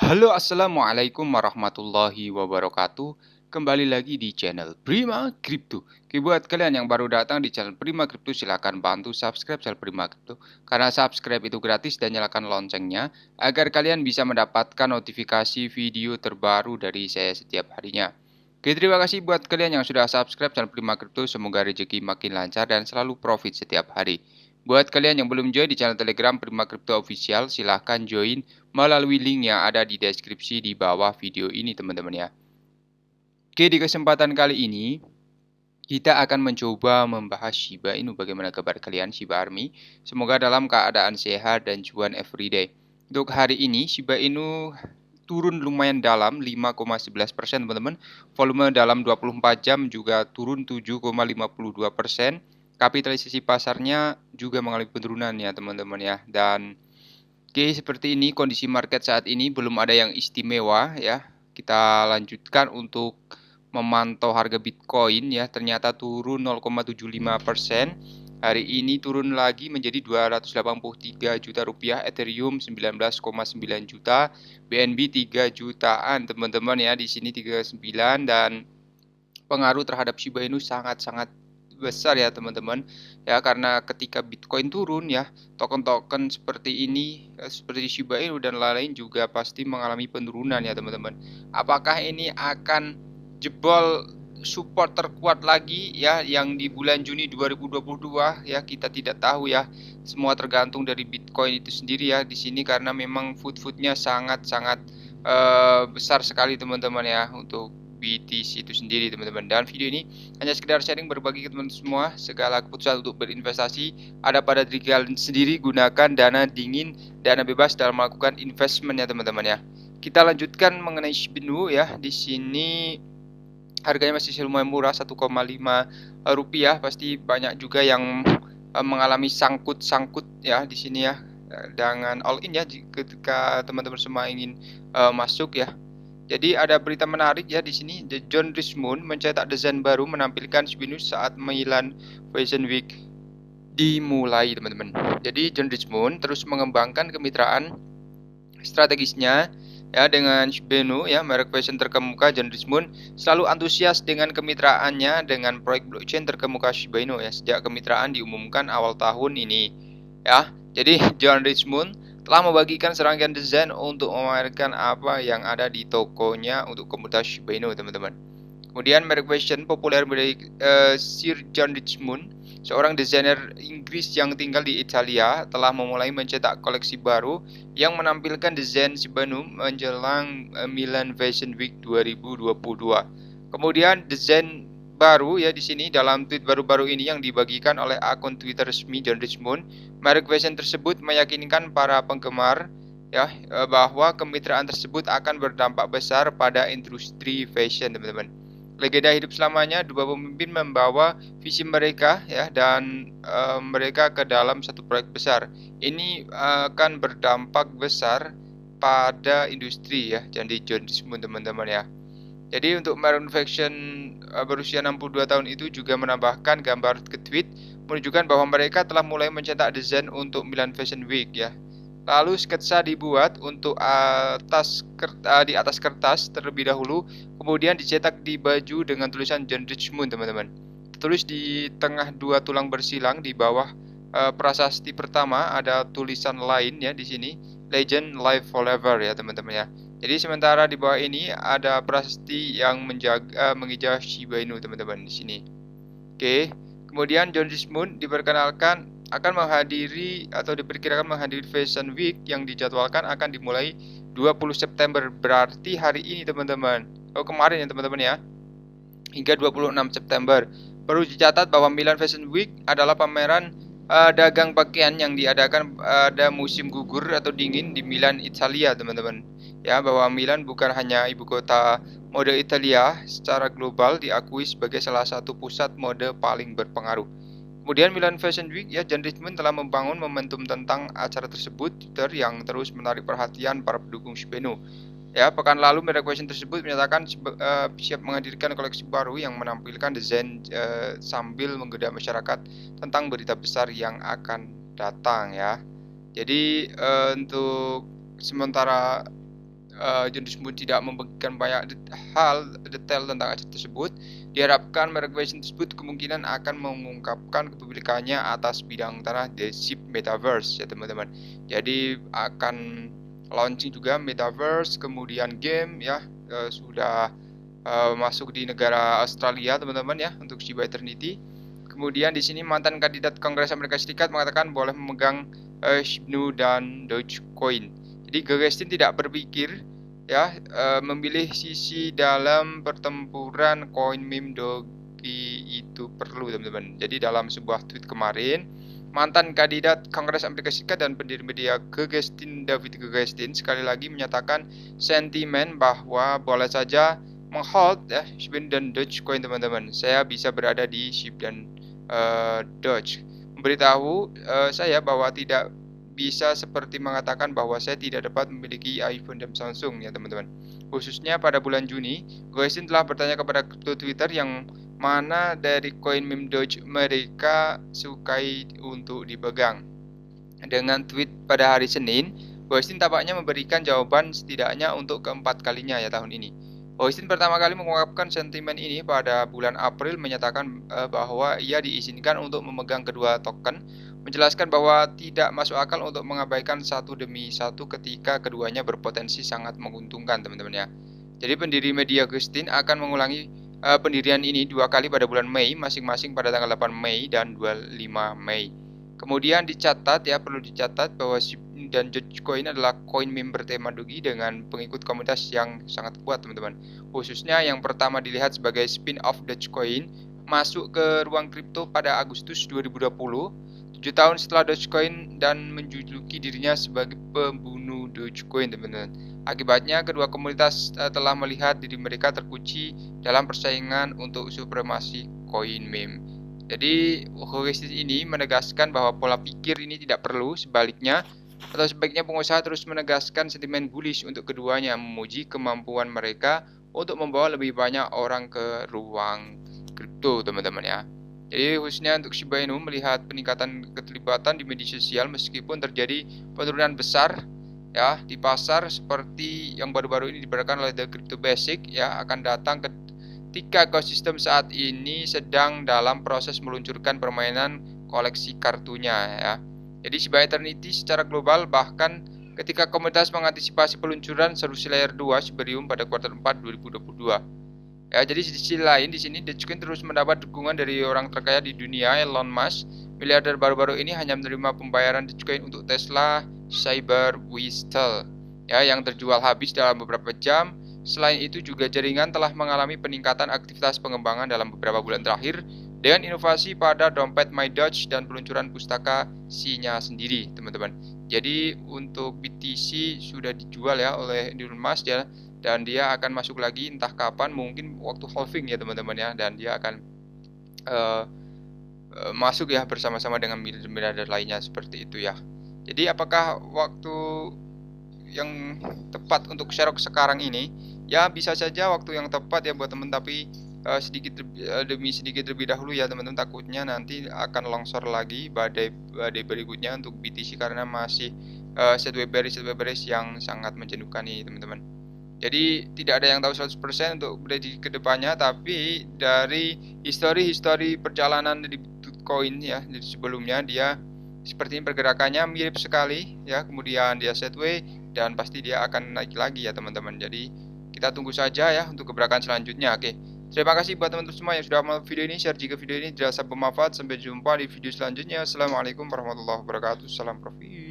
Halo, assalamualaikum warahmatullahi wabarakatuh. Kembali lagi di channel Prima Crypto. Oke, buat kalian yang baru datang di channel Prima Crypto, silahkan bantu subscribe channel Prima Crypto. Karena subscribe itu gratis dan nyalakan loncengnya agar kalian bisa mendapatkan notifikasi video terbaru dari saya setiap harinya. Oke, terima kasih buat kalian yang sudah subscribe channel Prima Crypto. Semoga rezeki makin lancar dan selalu profit setiap hari. Buat kalian yang belum join di channel Telegram Prima Crypto Official, silahkan join melalui link yang ada di deskripsi di bawah video ini teman-teman ya. Oke, di kesempatan kali ini kita akan mencoba membahas Shiba Inu. Bagaimana kabar kalian Shiba Army? Semoga dalam keadaan sehat dan cuan everyday. Untuk hari ini Shiba Inu turun lumayan dalam 5,11% teman-teman. Volume dalam 24 jam juga turun 7,52%. Kapitalisasi pasarnya juga mengalami penurunan ya teman-teman ya. Dan oke, seperti ini kondisi market saat ini, belum ada yang istimewa ya. Kita lanjutkan untuk memantau harga Bitcoin ya. Ternyata turun 0,75%. Hari ini turun lagi menjadi 283 juta rupiah, Ethereum 19,9 juta, BNB 3 jutaan teman-teman ya. Di sini 39 dan pengaruh terhadap Shiba Inu sangat-sangat besar ya teman-teman ya, karena ketika Bitcoin turun ya, token-token seperti ini seperti Shiba Inu dan lain-lain juga pasti mengalami penurunan ya teman-teman. Apakah ini akan jebol support terkuat lagi ya yang di bulan Juni 2022 ya, kita tidak tahu ya. Semua tergantung dari Bitcoin itu sendiri ya di sini, karena memang footnya sangat-sangat besar sekali teman-teman ya untuk BTC itu sendiri teman-teman. Dan video ini hanya sekedar sharing, berbagi ke teman semua. Segala keputusan untuk berinvestasi ada pada diri kalian sendiri. Gunakan dana dingin, dana bebas dalam melakukan investment ya teman-teman ya. Kita lanjutkan mengenai Shiba Inu ya. Di sini harganya masih lumayan murah, 1,5 rupiah. Pasti banyak juga yang mengalami sangkut ya di sini ya. Dengan all in ya ketika teman-teman semua ingin masuk ya. Jadi ada berita menarik ya di sini. The John Richmond mencetak desain baru menampilkan Shiba Inu saat Milan Fashion Week dimulai teman-teman. Jadi John Richmond terus mengembangkan kemitraan strategisnya ya dengan Shiba Inu ya, merek fashion terkemuka. John Richmond selalu antusias dengan kemitraannya dengan proyek blockchain terkemuka Shiba Inu ya, sejak kemitraan diumumkan awal tahun ini ya. Jadi John Richmond telah membagikan serangkaian desain untuk memamerkan apa yang ada di tokonya untuk komunitas Shiba Inu teman-teman. Kemudian merek fashion populer milik Sir John Richmond, seorang desainer Inggris yang tinggal di Italia, telah memulai mencetak koleksi baru yang menampilkan desain Shiba Inu menjelang Milan Fashion Week 2022. Kemudian desain baru ya di sini dalam tweet baru-baru ini yang dibagikan oleh akun Twitter resmi John Richmond, merek fashion tersebut meyakinkan para penggemar ya bahwa kemitraan tersebut akan berdampak besar pada industri fashion teman-teman. Legenda hidup selamanya, dua pemimpin membawa visi mereka ya dan mereka ke dalam satu proyek besar. Ini akan berdampak besar pada industri ya. Jadi John Richmond teman-teman ya. Jadi untuk Maroon Faction berusia 62 tahun itu juga menambahkan gambar ke tweet menunjukkan bahwa mereka telah mulai mencetak desain untuk Milan Fashion Week ya. Lalu sketsa dibuat untuk di atas kertas terlebih dahulu, kemudian dicetak di baju dengan tulisan John Richmond teman-teman. Tertulis di tengah dua tulang bersilang di bawah prasasti pertama ada tulisan lain ya di sini, Legend Live Forever ya teman-teman ya. Jadi sementara di bawah ini ada prasasti yang mengejar Shiba Inu teman-teman di sini. Oke. Kemudian John Richmond diperkenalkan akan menghadiri atau diperkirakan menghadiri Fashion Week yang dijadwalkan akan dimulai 20 September. Berarti hari ini teman-teman. Oh, kemarin ya teman-teman ya. Hingga 26 September. Perlu dicatat bahwa Milan Fashion Week adalah pameran dagang pakaian yang diadakan pada musim gugur atau dingin di Milan, Italia, teman-teman. Ya, bahwa Milan bukan hanya ibu kota mode Italia, secara global diakui sebagai salah satu pusat mode paling berpengaruh. Kemudian Milan Fashion Week ya, John Richmond telah membangun momentum tentang acara tersebut Twitter yang terus menarik perhatian para pendukung Shiba Inu. Ya, pekan lalu merek fashion tersebut menyatakan siap menghadirkan koleksi baru yang menampilkan desain sambil menggoda masyarakat tentang berita besar yang akan datang ya. Jadi untuk sementara John Dismund tidak membagikan banyak detail tentang aset tersebut, diharapkan merek Westin tersebut kemungkinan akan mengungkapkan kepemilikannya atas bidang tanah The Ship Metaverse ya teman-teman. Jadi akan launching juga Metaverse, kemudian game ya, sudah masuk di negara Australia teman-teman ya untuk Shiba Eternity. Kemudian di sini mantan kandidat Kongres Amerika Serikat mengatakan boleh memegang Shibnu dan Dogecoin. Jadi Gagostin tidak berpikir ya memilih sisi dalam pertempuran koin meme Doge itu perlu teman-teman. Jadi dalam sebuah tweet kemarin, mantan kandidat Kongres Amerika Serikat dan pendiri media Gagostin David Gagostin sekali lagi menyatakan sentimen bahwa boleh saja menghold ya Shib dan Dogecoin teman-teman. Saya bisa berada di Shib dan Doge memberitahu saya bahwa tidak bisa seperti mengatakan bahwa saya tidak dapat memiliki iPhone dan Samsung ya teman-teman. Khususnya pada bulan Juni, Goisin telah bertanya kepada kripto Twitter yang mana dari koin meme Doge mereka sukai untuk dipegang. Dengan tweet pada hari Senin, Goisin tampaknya memberikan jawaban setidaknya untuk keempat kalinya ya tahun ini. Goisin pertama kali mengungkapkan sentimen ini pada bulan April menyatakan bahwa ia diizinkan untuk memegang kedua token, menjelaskan bahwa tidak masuk akal untuk mengabaikan satu demi satu ketika keduanya berpotensi sangat menguntungkan teman-teman ya. Jadi pendiri media Gustin akan mengulangi pendirian ini dua kali pada bulan Mei, masing-masing pada tanggal 8 Mei dan 25 Mei. Kemudian dicatat ya, perlu dicatat bahwa Shib dan Dogecoin adalah koin meme bertema Doge dengan pengikut komunitas yang sangat kuat teman-teman. Khususnya yang pertama dilihat sebagai spin-off Dogecoin masuk ke ruang kripto pada Agustus 2020, 7 tahun setelah Dogecoin dan menjuluki dirinya sebagai pembunuh Dogecoin teman-teman. Akibatnya kedua komunitas telah melihat diri mereka terkunci dalam persaingan untuk supremasi koin meme. Jadi heuristis ini menegaskan bahwa pola pikir ini tidak perlu, sebaliknya atau sebaiknya pengusaha terus menegaskan sentimen bullish untuk keduanya, memuji kemampuan mereka untuk membawa lebih banyak orang ke ruang kripto teman-teman ya. Jadi khususnya untuk Shiba Inu melihat peningkatan keterlibatan di media sosial meskipun terjadi penurunan besar ya di pasar seperti yang baru-baru ini diberitakan oleh The Crypto Basic ya akan datang ketika ekosistem saat ini sedang dalam proses meluncurkan permainan koleksi kartunya ya. Jadi Shiba Eternity secara global bahkan ketika komunitas mengantisipasi peluncuran solusi layer 2 Shibarium pada kuartal 4 2022. Ya, jadi di sisi lain di sini Dogecoin terus mendapat dukungan dari orang terkaya di dunia, Elon Musk. Miliarder baru-baru ini hanya menerima pembayaran Dogecoin untuk Tesla Cybertruck ya yang terjual habis dalam beberapa jam. Selain itu juga jaringan telah mengalami peningkatan aktivitas pengembangan dalam beberapa bulan terakhir dengan inovasi pada dompet MyDoge dan peluncuran pustaka Xi-nya sendiri, teman-teman. Jadi untuk BTC sudah dijual ya oleh Elon Musk ya, dan dia akan masuk lagi entah kapan, mungkin waktu halving ya teman-teman ya, dan dia akan masuk ya bersama-sama dengan miliarder lainnya seperti itu ya. Jadi apakah waktu yang tepat untuk share sekarang ini? Ya bisa saja waktu yang tepat ya buat teman, tapi sedikit demi sedikit lebih dahulu ya teman-teman, takutnya nanti akan longsor lagi badai berikutnya untuk BTC karena masih sideways bearish yang sangat menjenuhkan nih teman-teman. Jadi tidak ada yang tahu 100% untuk prediksi kedepannya, tapi dari histori perjalanan dari Bitcoin ya dari sebelumnya dia seperti ini pergerakannya mirip sekali ya, kemudian dia sideways dan pasti dia akan naik lagi ya teman-teman. Jadi kita tunggu saja ya untuk gebrakan selanjutnya. Oke. Terima kasih buat teman-teman semua yang sudah menonton video ini. Share jika video ini dirasa bermanfaat. Sampai jumpa di video selanjutnya. Assalamualaikum warahmatullahi wabarakatuh. Salam profit.